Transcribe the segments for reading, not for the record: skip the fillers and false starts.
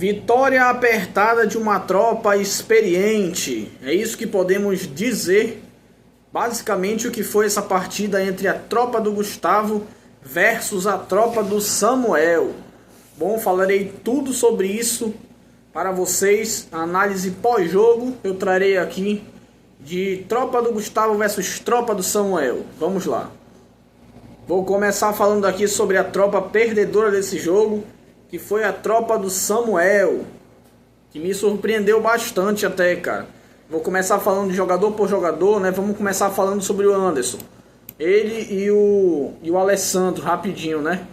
Vitória apertada de uma tropa experiente. É isso que podemos dizer. Basicamente o que foi essa partida entre a tropa do Gustavo versus a tropa do Samuel. Bom, falarei tudo sobre isso para vocês. A análise pós-jogo eu trarei aqui de tropa do Gustavo versus tropa do Samuel. Vamos lá. Vou começar falando aqui sobre a tropa perdedora desse jogo, que foi a tropa do Samuel, que me surpreendeu bastante até, cara. Vou começar falando de jogador por jogador, né? Vamos começar falando sobre o Anderson. Ele e o Alessandro, rapidinho, né?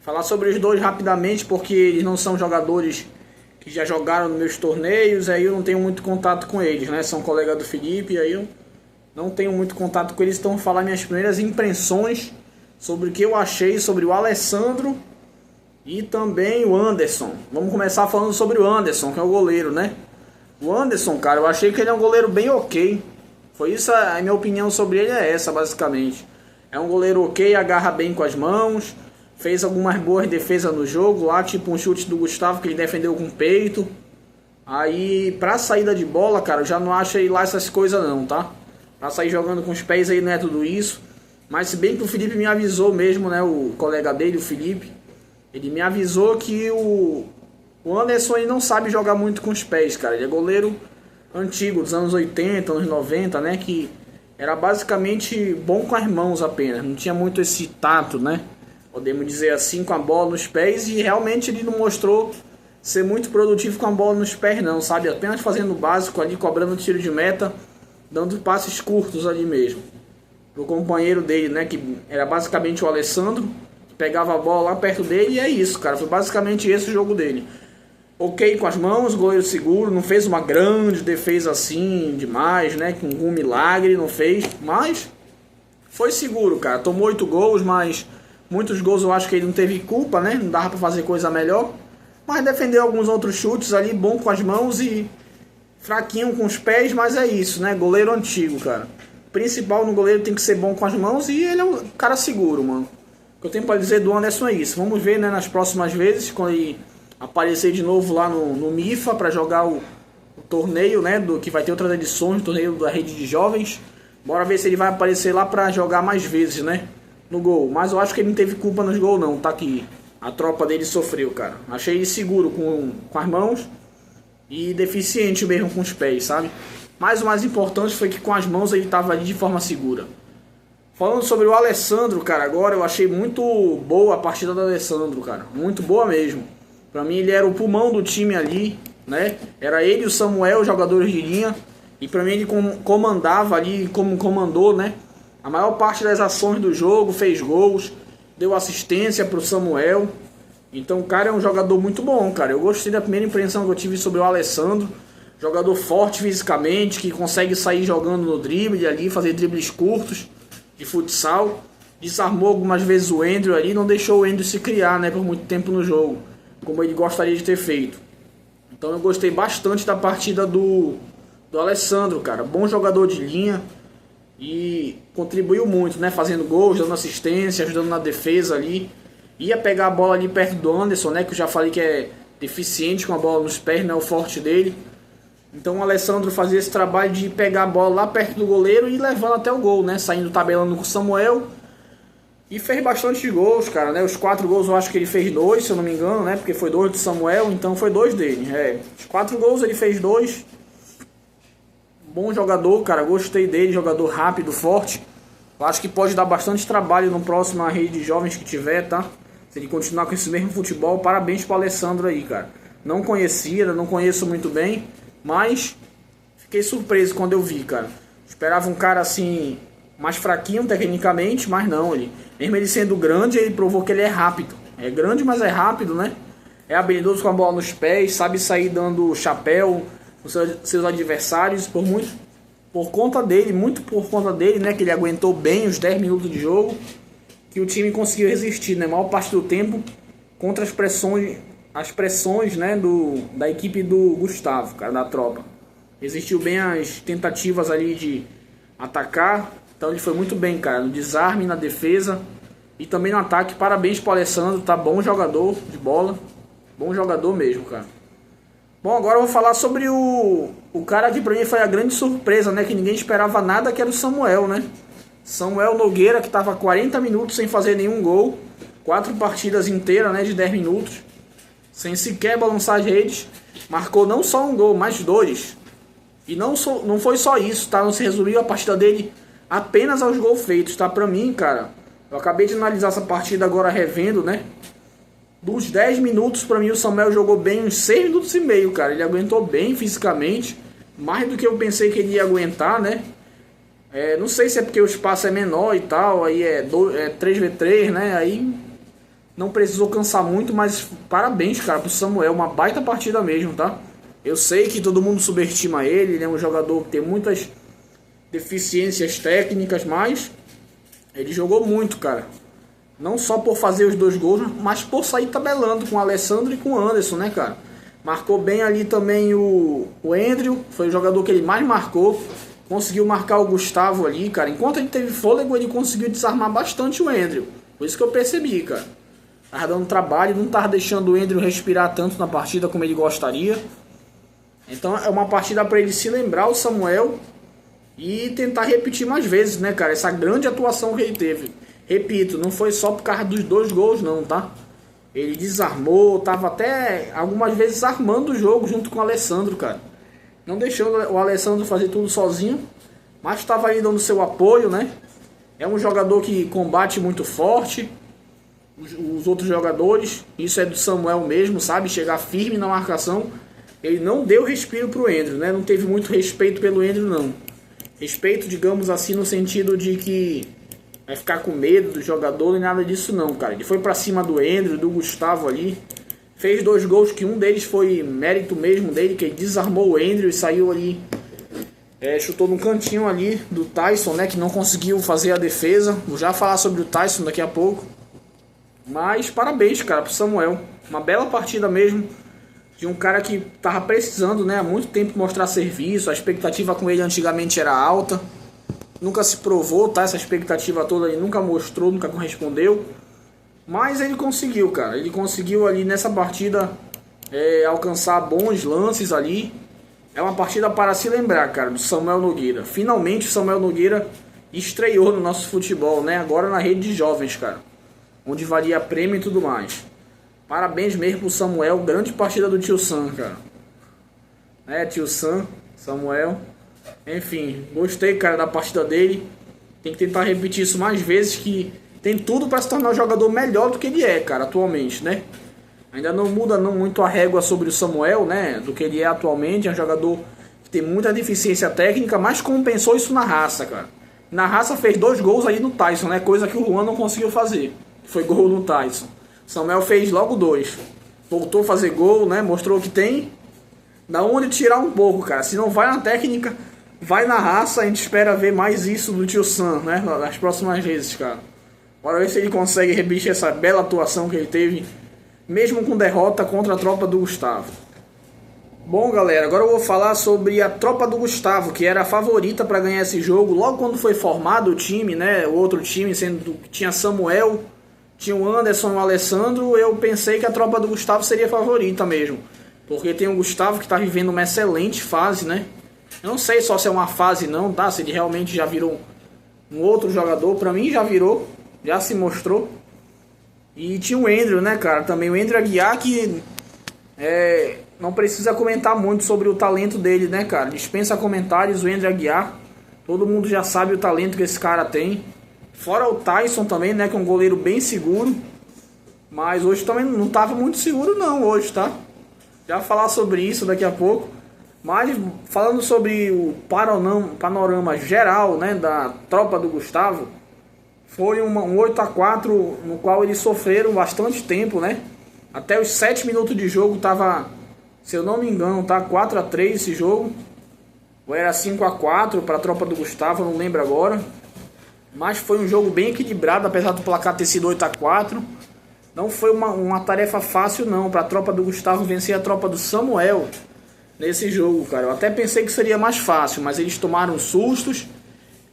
Falar sobre os dois rapidamente, porque eles não são jogadores que já jogaram nos meus torneios, aí eu não tenho muito contato com eles, né? São colegas do Felipe, aí eu não tenho muito contato com eles, então vou falar minhas primeiras impressões sobre o que eu achei sobre o Alessandro e também o Anderson. Vamos começar falando sobre o Anderson, que é o goleiro, né? O Anderson, cara, eu achei que ele é um goleiro bem ok. Foi isso, a minha opinião sobre ele é essa, basicamente. É um goleiro ok, agarra bem com as mãos, fez algumas boas defesas no jogo, lá tipo um chute do Gustavo que ele defendeu com o peito. Aí, pra saída de bola, cara, eu já não acho ele lá essas coisas não, tá? Pra sair jogando com os pés aí não é tudo isso. Mas se bem que o Felipe me avisou mesmo, né, o colega dele, o Felipe, ele me avisou que o Anderson ele não sabe jogar muito com os pés, cara. Ele é goleiro antigo, dos anos 80, anos 90, né? Que era basicamente bom com as mãos apenas. Não tinha muito esse tato, né? Podemos dizer assim, com a bola nos pés. E realmente ele não mostrou ser muito produtivo com a bola nos pés, não, sabe? Apenas fazendo o básico ali, cobrando tiro de meta, dando passes curtos ali mesmo. Pro companheiro dele, né? Que era basicamente o Alessandro. Pegava a bola lá perto dele e é isso, cara. Foi basicamente esse o jogo dele. Ok com as mãos, goleiro seguro, não fez uma grande defesa assim demais, né? Com um milagre, não fez, mas foi seguro, cara. Tomou 8 gols, mas muitos gols eu acho que ele não teve culpa, né? Não dava pra fazer coisa melhor. Mas defendeu alguns outros chutes ali, bom com as mãos e fraquinho com os pés, mas é isso, né? Goleiro antigo, cara. O principal no goleiro tem que ser bom com as mãos e ele é um cara seguro, mano. O que eu tenho para dizer do Anderson é isso. Vamos ver, né, nas próximas vezes, quando ele aparecer de novo lá no MIFA para jogar o torneio, né, que vai ter outras edições, o torneio da rede de jovens. Bora ver se ele vai aparecer lá para jogar mais vezes, né, no gol. Mas eu acho que ele não teve culpa nos gols não, tá, que a tropa dele sofreu, cara. Achei ele seguro com as mãos e deficiente mesmo com os pés, sabe? Mas o mais importante foi que com as mãos ele estava ali de forma segura. Falando sobre o Alessandro, cara, agora eu achei muito boa a partida do Alessandro, cara. Muito boa mesmo. Pra mim ele era o pulmão do time ali, né? Era ele e o Samuel, jogadores de linha. E pra mim ele comandava ali, como comandou, né? A maior parte das ações do jogo, fez gols, deu assistência pro Samuel. Então o cara é um jogador muito bom, cara. Eu gostei da primeira impressão que eu tive sobre o Alessandro. Jogador forte fisicamente, que consegue sair jogando no drible ali, fazer dribles curtos de futsal. Desarmou algumas vezes o Andrew ali, não deixou o Andrew se criar, né, por muito tempo no jogo, como ele gostaria de ter feito. Então eu gostei bastante da partida do Alessandro, cara. Bom jogador de linha e contribuiu muito, né, fazendo gols, dando assistência, ajudando na defesa ali. Ia pegar a bola ali perto do Anderson, né, que eu já falei que é deficiente com a bola nos pés, não é o forte dele. Então o Alessandro fazia esse trabalho de pegar a bola lá perto do goleiro e levando até o gol, né? Saindo tabelando com o Samuel. E fez bastante gols, cara, né? Os 4 gols eu acho que ele fez 2, se eu não me engano, né? Porque foi 2 do Samuel, então foi 2 dele. Os 4 gols ele fez 2. Bom jogador, cara. Gostei dele, jogador rápido, forte. Eu acho que pode dar bastante trabalho no próximo rede de jovens que tiver, tá? Se ele continuar com esse mesmo futebol, parabéns pro Alessandro aí, cara. Não conhecia, não conheço muito bem. Mas fiquei surpreso quando eu vi, cara. Esperava um cara assim, mais fraquinho tecnicamente, mas não. Mesmo ele sendo grande, ele provou que ele é rápido. É grande, mas é rápido, né? É habilidoso com a bola nos pés, sabe sair dando chapéu nos seus adversários. Por conta dele, muito por conta dele, né? Que ele aguentou bem os 10 minutos de jogo, que o time conseguiu resistir, né? A maior parte do tempo contra as pressões, né, da equipe do Gustavo, cara, da tropa. Resistiu bem às tentativas ali de atacar. Então ele foi muito bem, cara, no desarme, na defesa e também no ataque. Parabéns pro Alessandro, tá? Bom jogador de bola. Bom jogador mesmo, cara. Bom, agora eu vou falar sobre o cara que pra mim foi a grande surpresa, né? Que ninguém esperava nada, que era o Samuel, né? Samuel Nogueira, que estava 40 minutos sem fazer nenhum gol. 4 partidas inteiras, né? De 10 minutos. Sem sequer balançar as redes. Marcou não só um gol, mas 2. E não foi só isso, tá? Não se resumiu a partida dele apenas aos gols feitos, tá? Pra mim, cara, eu acabei de analisar essa partida agora revendo, né? Dos 10 minutos, pra mim, o Samuel jogou bem uns 6 minutos e meio, cara. Ele aguentou bem fisicamente. Mais do que eu pensei que ele ia aguentar, né? Não sei se é porque o espaço é menor e tal. Aí é 3v3, né? Aí não precisou cansar muito, mas parabéns, cara, pro Samuel. Uma baita partida mesmo, tá? Eu sei que todo mundo subestima ele. Ele é um jogador que tem muitas deficiências técnicas, mas ele jogou muito, cara. Não só por fazer os 2 gols, mas por sair tabelando com o Alessandro e com o Anderson, né, cara? Marcou bem ali também o Andrew, foi o jogador que ele mais marcou. Conseguiu marcar o Gustavo ali, cara. Enquanto ele teve fôlego, ele conseguiu desarmar bastante o Andrew. Por isso que eu percebi, cara. Tava dando trabalho, não tava deixando o Andrew respirar tanto na partida como ele gostaria. Então é uma partida para ele se lembrar, o Samuel, e tentar repetir mais vezes, né, cara? Essa grande atuação que ele teve. Repito, não foi só por causa dos 2 gols, não, tá? Ele desarmou, tava até algumas vezes armando o jogo junto com o Alessandro, cara. Não deixando o Alessandro fazer tudo sozinho, mas estava aí dando seu apoio, né? É um jogador que combate muito forte os outros jogadores. Isso é do Samuel mesmo, sabe? Chegar firme na marcação. Ele não deu respiro pro Andrew, né? Não teve muito respeito pelo Andrew, não. Respeito, digamos assim, no sentido de que vai ficar com medo do jogador e nada disso não, cara. Ele foi pra cima do Andrew, do Gustavo ali. Fez 2 gols, que um deles foi mérito mesmo dele, que ele desarmou o Andrew e saiu ali. Chutou no cantinho ali do Tyson, né? Que não conseguiu fazer a defesa. Vou já falar sobre o Tyson daqui a pouco. Mas parabéns, cara, pro Samuel. Uma bela partida mesmo. De um cara que tava precisando, né? Há muito tempo mostrar serviço. A expectativa com ele antigamente era alta. Nunca se provou, tá? Essa expectativa toda ele nunca mostrou, nunca correspondeu. Mas ele conseguiu, cara. Ele conseguiu ali nessa partida alcançar bons lances ali. É uma partida para se lembrar, cara, do Samuel Nogueira. Finalmente o Samuel Nogueira estreou no nosso futebol, né? Agora na rede de jovens, cara. Onde valia prêmio e tudo mais. Parabéns mesmo pro Samuel. Grande partida do Tio Sam, cara. Tio Sam, Samuel. Enfim, gostei, cara, da partida dele. Tem que tentar repetir isso mais vezes, que tem tudo para se tornar um jogador melhor do que ele é, cara, atualmente, né? Ainda não muda não muito a régua sobre o Samuel, né? Do que ele é atualmente. É um jogador que tem muita deficiência técnica, mas compensou isso na raça, cara. Na raça fez 2 gols aí no Tyson, né? Coisa que o Juan não conseguiu fazer. Foi gol no Tyson. Samuel fez logo 2. Voltou a fazer gol, né? Mostrou que tem. Da onde tirar um pouco, cara. Se não vai na técnica, vai na raça. A gente espera ver mais isso do Tio Sam, né? Nas próximas vezes, cara. Bora ver se ele consegue repetir essa bela atuação que ele teve, mesmo com derrota contra a tropa do Gustavo. Bom, galera, agora eu vou falar sobre a tropa do Gustavo, que era a favorita para ganhar esse jogo. Logo quando foi formado o time, né? O outro time, sendo que tinha Samuel, tinha o Anderson e o Alessandro, eu pensei que a tropa do Gustavo seria a favorita mesmo. Porque tem o Gustavo que está vivendo uma excelente fase, né? Eu não sei só se é uma fase não, tá? Se ele realmente já virou um outro jogador. Pra mim já virou, já se mostrou. E tinha o Andrew, né, cara? Também o Andrew Aguiar, que não precisa comentar muito sobre o talento dele, né, cara? Dispensa comentários, o Andrew Aguiar. Todo mundo já sabe o talento que esse cara tem. Fora o Tyson também, né, que é um goleiro bem seguro. Mas hoje também não estava muito seguro não, hoje, tá? Já vou falar sobre isso daqui a pouco. Mas falando sobre o panorama geral, né, da tropa do Gustavo, foi um 8-4 no qual eles sofreram bastante tempo, né? Até os 7 minutos de jogo tava, se eu não me engano, tá 4-3 esse jogo. Ou era 5-4 para a tropa do Gustavo, não lembro agora. Mas foi um jogo bem equilibrado, apesar do placar ter sido 8-4. Não foi uma tarefa fácil não para a tropa do Gustavo vencer a tropa do Samuel nesse jogo, cara. Eu até pensei que seria mais fácil, mas eles tomaram sustos,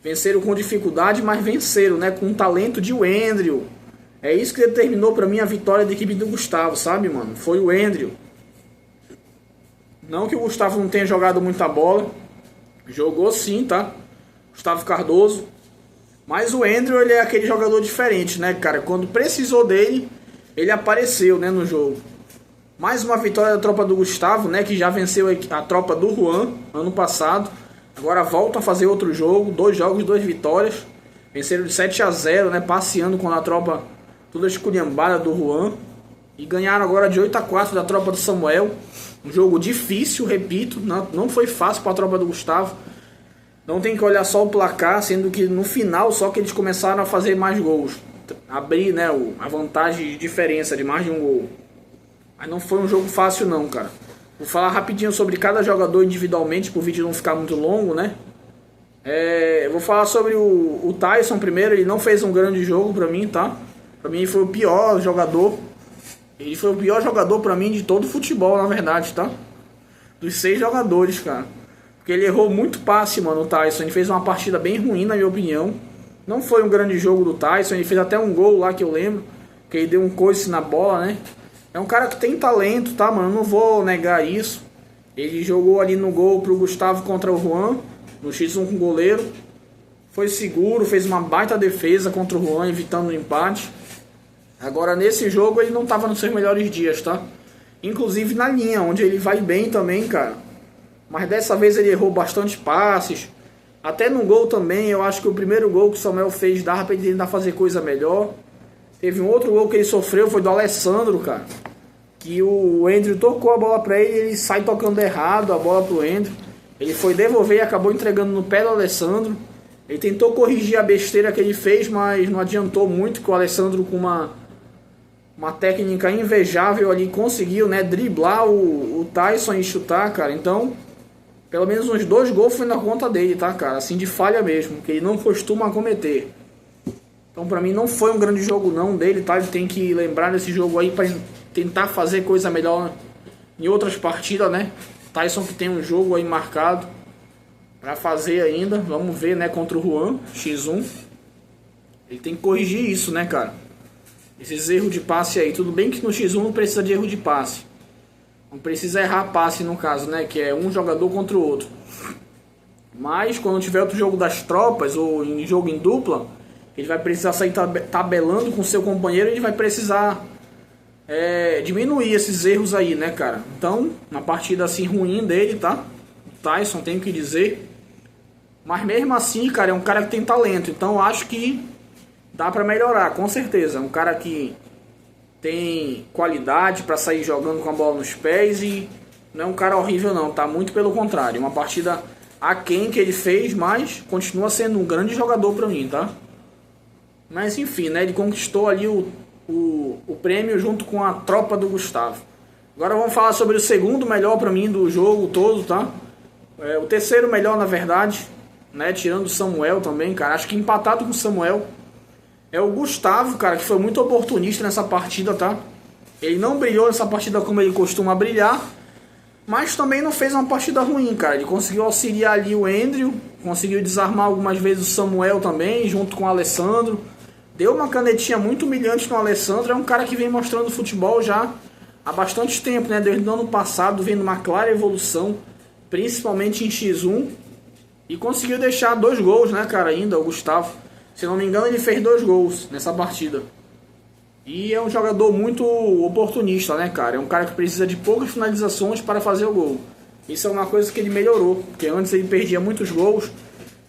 venceram com dificuldade, mas venceram, né? Com o talento de Andrew. É isso que determinou para mim a vitória da equipe do Gustavo, sabe, mano? Foi o Andrew. Não que o Gustavo não tenha jogado muita bola. Jogou sim, tá? Gustavo Cardoso. Mas o Andrew, ele é aquele jogador diferente, né, cara? Quando precisou dele, ele apareceu, né, no jogo. Mais uma vitória da tropa do Gustavo, né, que já venceu a tropa do Juan ano passado. Agora voltam a fazer outro jogo, 2 jogos, 2 vitórias. Venceram de 7-0, né, passeando com a tropa toda esculhambada do Juan. E ganharam agora de 8-4 da tropa do Samuel. Um jogo difícil, repito, não foi fácil para a tropa do Gustavo. Não tem que olhar só o placar, sendo que no final só que eles começaram a fazer mais gols. Abrir, né, a vantagem de diferença de mais de um gol. Mas não foi um jogo fácil não, cara. Vou falar rapidinho sobre cada jogador individualmente, para o vídeo não ficar muito longo, né. Vou falar sobre o Tyson primeiro. Ele não fez um grande jogo para mim, tá. Para mim ele foi o pior jogador. Ele foi o pior jogador para mim de todo o futebol, na verdade, tá. Dos 6 jogadores, cara. Porque ele errou muito passe, mano, o Tyson. Ele fez uma partida bem ruim, na minha opinião. Não foi um grande jogo do Tyson. Ele fez até um gol lá que eu lembro. Que ele deu um coice na bola, né. É um cara que tem talento, tá, mano. Eu não vou negar isso. Ele jogou ali no gol pro Gustavo contra o Juan. No X1 com o goleiro. Foi seguro, fez uma baita defesa contra o Juan, evitando o empate. Agora nesse jogo ele não tava nos seus melhores dias, tá. Inclusive na linha, onde ele vai bem também, cara. Mas dessa vez ele errou bastante passes. Até no gol também, eu acho que o primeiro gol que o Samuel fez dava pra ele tentar fazer coisa melhor. Teve um outro gol que ele sofreu, foi do Alessandro, cara. Que o Andrew tocou a bola pra ele, ele sai tocando errado a bola pro Andrew. Ele foi devolver e acabou entregando no pé do Alessandro. Ele tentou corrigir a besteira que ele fez, mas não adiantou muito, que o Alessandro com uma técnica invejável ali conseguiu, né, driblar o Tyson e chutar, cara. Então, pelo menos uns 2 gols foi na conta dele, tá, cara? Assim, de falha mesmo, que ele não costuma cometer. Então, pra mim, não foi um grande jogo não dele, tá? Ele tem que lembrar desse jogo aí pra tentar fazer coisa melhor em outras partidas, né? Tyson que tem um jogo aí marcado pra fazer ainda. Vamos ver, né, contra o Juan, X1. Ele tem que corrigir isso, né, cara? Esses erros de passe aí. Tudo bem que no X1 não precisa de erro de passe. Não precisa errar passe no caso, né? Que é um jogador contra o outro. Mas quando tiver outro jogo das tropas, ou em jogo em dupla, ele vai precisar sair tabelando com seu companheiro. Ele vai precisar diminuir esses erros aí, né, cara? Então, uma partida assim ruim dele, tá? O Tyson, tenho que dizer. Mas mesmo assim, cara, é um cara que tem talento. Então eu acho que dá pra melhorar, com certeza. É um cara que tem qualidade pra sair jogando com a bola nos pés e não é um cara horrível não, tá? Muito pelo contrário. Uma partida aquém que ele fez, mas continua sendo um grande jogador pra mim, tá? Mas enfim, né? Ele conquistou ali o prêmio junto com a tropa do Gustavo. Agora vamos falar sobre o segundo melhor pra mim do jogo todo, tá? O terceiro melhor, na verdade, né? Tirando o Samuel também, cara. Acho que empatado com o Samuel é o Gustavo, cara, que foi muito oportunista nessa partida, tá? Ele não brilhou nessa partida como ele costuma brilhar, mas também não fez uma partida ruim, cara. Ele conseguiu auxiliar ali o Andrew, conseguiu desarmar algumas vezes o Samuel também, junto com o Alessandro. Deu uma canetinha muito humilhante no Alessandro. É um cara que vem mostrando futebol já há bastante tempo, né? Desde o ano passado, vendo uma clara evolução, principalmente em X1. E conseguiu deixar 2 gols, né, cara, ainda, o Gustavo. Se não me engano, ele fez 2 gols nessa partida. E é um jogador muito oportunista, né, cara? É um cara que precisa de poucas finalizações para fazer o gol. Isso é uma coisa que ele melhorou, porque antes ele perdia muitos gols.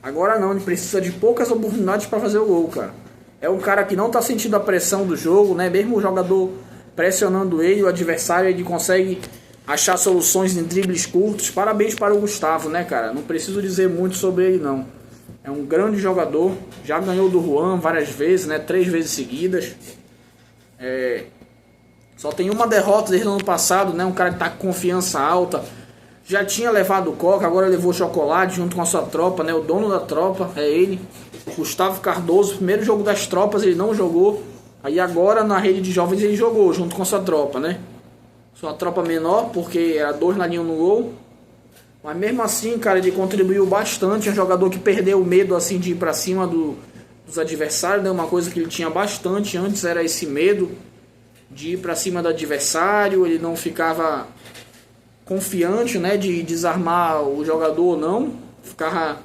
Agora não, ele precisa de poucas oportunidades para fazer o gol, cara. É um cara que não está sentindo a pressão do jogo, né? Mesmo o jogador pressionando ele, o adversário, ele consegue achar soluções em dribles curtos. Parabéns para o Gustavo, né, cara? Não preciso dizer muito sobre ele, não. É um grande jogador, já ganhou do Juan várias vezes, né? 3 vezes seguidas. Só tem uma derrota desde o ano passado, né? Um cara que tá com confiança alta. Já tinha levado Coca, agora levou Chocolate junto com a sua tropa, né? O dono da tropa é ele, Gustavo Cardoso. Primeiro jogo das tropas ele não jogou. Aí agora na rede de jovens ele jogou junto com a sua tropa, né? Sua tropa menor, porque era 2 na linha no gol. Mas mesmo assim, cara, ele contribuiu bastante. É um jogador que perdeu o medo assim de ir pra cima dos adversários, né? Uma coisa que ele tinha bastante antes era esse medo de ir pra cima do adversário. Ele não ficava confiante, né, de desarmar o jogador ou não. Ficava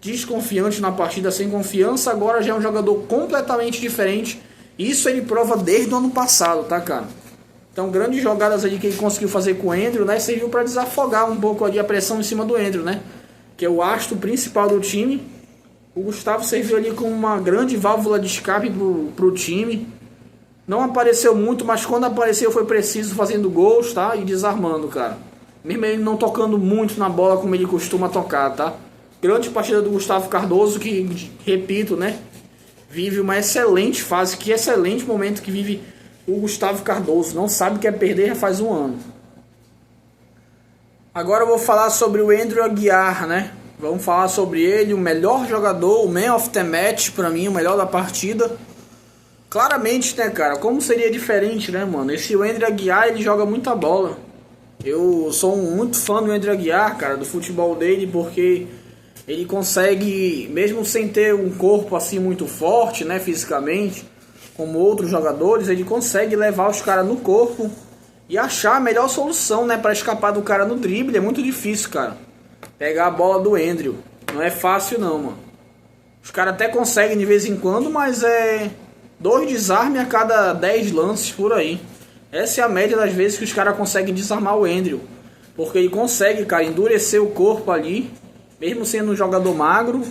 desconfiante na partida, sem confiança. Agora já é um jogador completamente diferente. Isso ele prova desde o ano passado, tá, cara? Então, grandes jogadas ali que ele conseguiu fazer com o Andrew, né, serviu para desafogar um pouco ali a pressão em cima do Andrew, né, que é o astro principal do time. O Gustavo serviu ali como uma grande válvula de escape pro time. Não apareceu muito, mas quando apareceu foi preciso, fazendo gols, tá, e desarmando, cara. Mesmo ele não tocando muito na bola como ele costuma tocar, tá. Grande partida do Gustavo Cardoso, que, repito, né, vive uma excelente fase, que excelente momento que vive o Gustavo Cardoso. Não sabe o que é perder já faz um ano. Agora eu vou falar sobre o Andrew Aguiar, né? Vamos falar sobre ele, o melhor jogador, o man of the match, pra mim, o melhor da partida. Claramente, né, cara, como seria diferente, né, mano? Esse Andrew Aguiar, ele joga muita bola. Eu sou muito fã do Andrew Aguiar, cara, do futebol dele, porque ele consegue, mesmo sem ter um corpo assim muito forte, né, fisicamente, como outros jogadores, ele consegue levar os caras no corpo e achar a melhor solução, né, para escapar do cara no drible. É muito difícil, cara, pegar a bola do Andrew. Não é fácil não, mano. Os caras até conseguem de vez em quando, mas é 2 desarmes a cada 10 lances por aí. Essa é a média das vezes que os caras conseguem desarmar o Andrew, porque ele consegue, cara, endurecer o corpo ali. Mesmo sendo um jogador magro,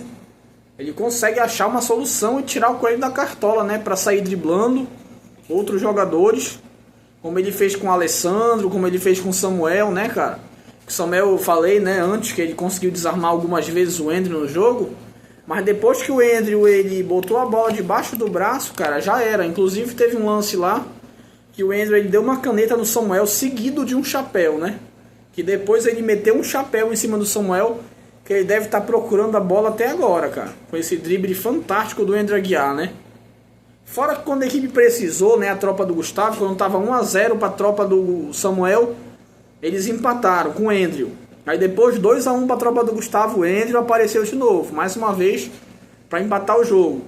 ele consegue achar uma solução e tirar o coelho da cartola, né? Para sair driblando outros jogadores, como ele fez com o Alessandro, como ele fez com o Samuel, né, cara? O Samuel, eu falei, né, antes, que ele conseguiu desarmar algumas vezes o Andrew no jogo. Mas depois que o Andrew, ele botou a bola debaixo do braço, cara, já era. Inclusive teve um lance lá que o Andrew, ele deu uma caneta no Samuel seguido de um chapéu, né? Que depois ele meteu um chapéu em cima do Samuel, que ele deve estar procurando a bola até agora, cara. Com esse drible fantástico do Andrew Aguiar, né? Fora que quando a equipe precisou, né, a tropa do Gustavo, quando estava 1-0 para a tropa do Samuel, eles empataram com o Andrew. Aí depois 2-1 para a tropa do Gustavo, o Andrew apareceu de novo, mais uma vez, para empatar o jogo.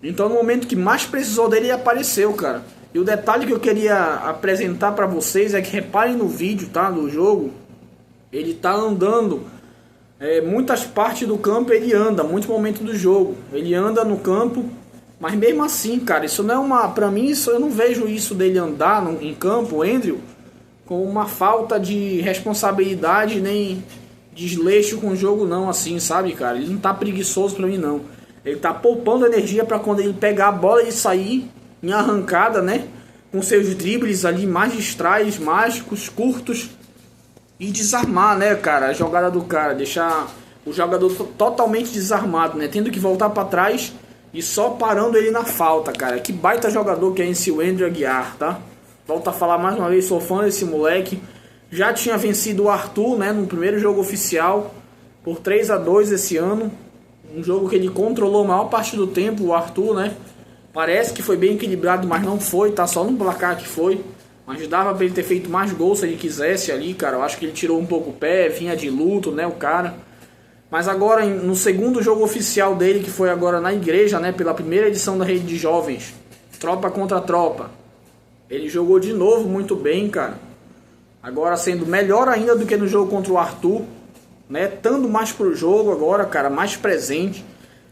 Então no momento que mais precisou dele, ele apareceu, cara. E o detalhe que eu queria apresentar para vocês é que reparem no vídeo, tá, do jogo. Ele tá andando... muitas partes do campo ele anda, muitos momentos do jogo ele anda no campo, mas mesmo assim, cara, isso não é uma, pra mim, isso, eu não vejo isso dele andar em campo, o Andrew, com uma falta de responsabilidade nem desleixo com o jogo não, assim, sabe, cara, ele não tá preguiçoso pra mim não, ele tá poupando energia pra quando ele pegar a bola e sair em arrancada, né, com seus dribles ali magistrais, mágicos, curtos, e desarmar, né, cara, a jogada do cara, deixar o jogador totalmente desarmado, né, tendo que voltar para trás e só parando ele na falta, cara. Que baita jogador que é esse Andrew Aguiar, tá? Volto a falar mais uma vez, sou fã desse moleque. Já tinha vencido o Arthur, né, no primeiro jogo oficial por 3-2 esse ano. Um jogo que ele controlou a maior parte do tempo, o Arthur, né? Parece que foi bem equilibrado, mas não foi, tá? Só no placar que foi. Mas dava pra ele ter feito mais gols se ele quisesse ali, cara. Eu acho que ele tirou um pouco o pé, vinha de luto, né, o cara. Mas agora, no segundo jogo oficial dele, que foi agora na igreja, né, pela primeira edição da Rede de Jovens, tropa contra tropa, ele jogou de novo muito bem, cara. Agora sendo melhor ainda do que no jogo contra o Arthur, né, estando mais pro jogo agora, cara, mais presente.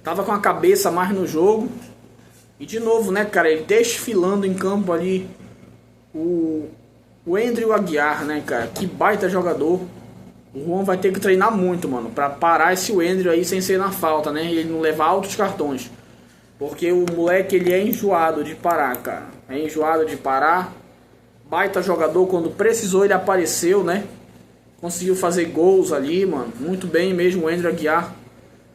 Tava com a cabeça mais no jogo. E de novo, né, cara, ele desfilando em campo ali, o Andrew Aguiar, né, cara? Que baita jogador. O Juan vai ter que treinar muito, mano, pra parar esse Andrew aí sem ser na falta, né? E ele não levar altos cartões. Porque o moleque, ele é enjoado de parar, cara. É enjoado de parar. Baita jogador, quando precisou ele apareceu, né? Conseguiu fazer gols ali, mano. Muito bem mesmo o Andrew Aguiar.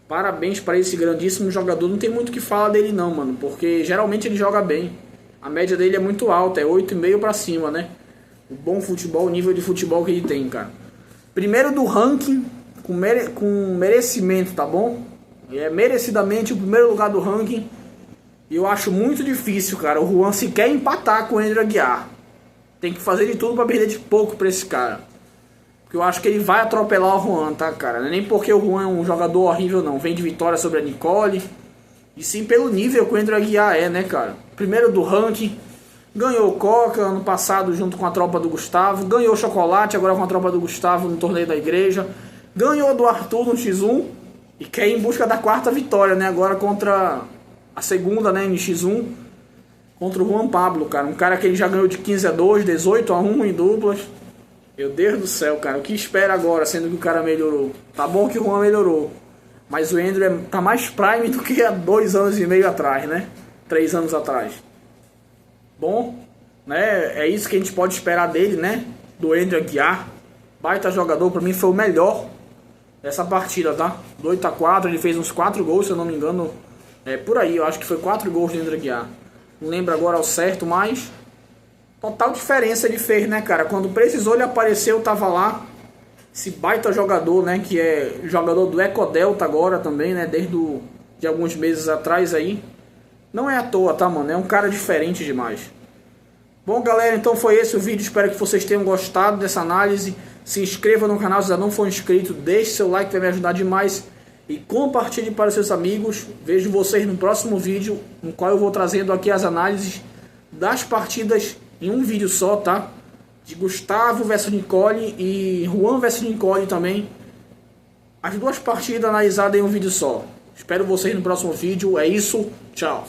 Parabéns para esse grandíssimo jogador. Não tem muito o que falar dele não, mano. Porque geralmente ele joga bem. A média dele é muito alta, é 8,5 para cima, né? O bom futebol, o nível de futebol que ele tem, cara. Primeiro do ranking, com merecimento, tá bom? É merecidamente o primeiro lugar do ranking. E eu acho muito difícil, cara, o Juan se quer empatar com o Andrew Aguiar. Tem que fazer de tudo para perder de pouco para esse cara. Porque eu acho que ele vai atropelar o Juan, tá, cara? Não é nem porque o Juan é um jogador horrível, não. Vem de vitória sobre a Nicole. E sim pelo nível que o Andrew Aguiar é, né, cara? Primeiro do ranking. Ganhou Coca ano passado junto com a tropa do Gustavo. Ganhou Chocolate agora com a tropa do Gustavo no torneio da igreja. Ganhou do Arthur no X1. E quer ir em busca da quarta vitória, né? Agora contra a segunda, né? Em X1. Contra o Juan Pablo, cara. Um cara que ele já ganhou de 15-2, 18-1 em duplas. Meu Deus do céu, cara. O que espera agora, sendo que o cara melhorou? Tá bom que o Juan melhorou. Mas o Andrew tá mais prime do que há 2 anos e meio atrás, né? 3 anos atrás. Bom, né? É isso que a gente pode esperar dele, né? Do Andrew Aguiar. Baita jogador, pra mim foi o melhor dessa partida, tá? Do 8-4, ele fez uns 4 gols, se eu não me engano. É por aí, eu acho que foi 4 gols do Andrew Aguiar. Não lembro agora ao certo, mas total diferença ele fez, né, cara? Quando precisou, ele apareceu, tava lá. Esse baita jogador, né? Que é jogador do Ecodelta agora também, né? De alguns meses atrás aí. Não é à toa, tá, mano? É um cara diferente demais. Bom, galera, então foi esse o vídeo. Espero que vocês tenham gostado dessa análise. Se inscreva no canal se ainda não for inscrito. Deixe seu like, vai me ajudar demais. E compartilhe para os seus amigos. Vejo vocês no próximo vídeo, no qual eu vou trazendo aqui as análises das partidas em um vídeo só, tá? De Gustavo versus Nicole e Juan versus Nicole também. As 2 partidas analisadas em um vídeo só. Espero vocês no próximo vídeo. É isso. Tchau.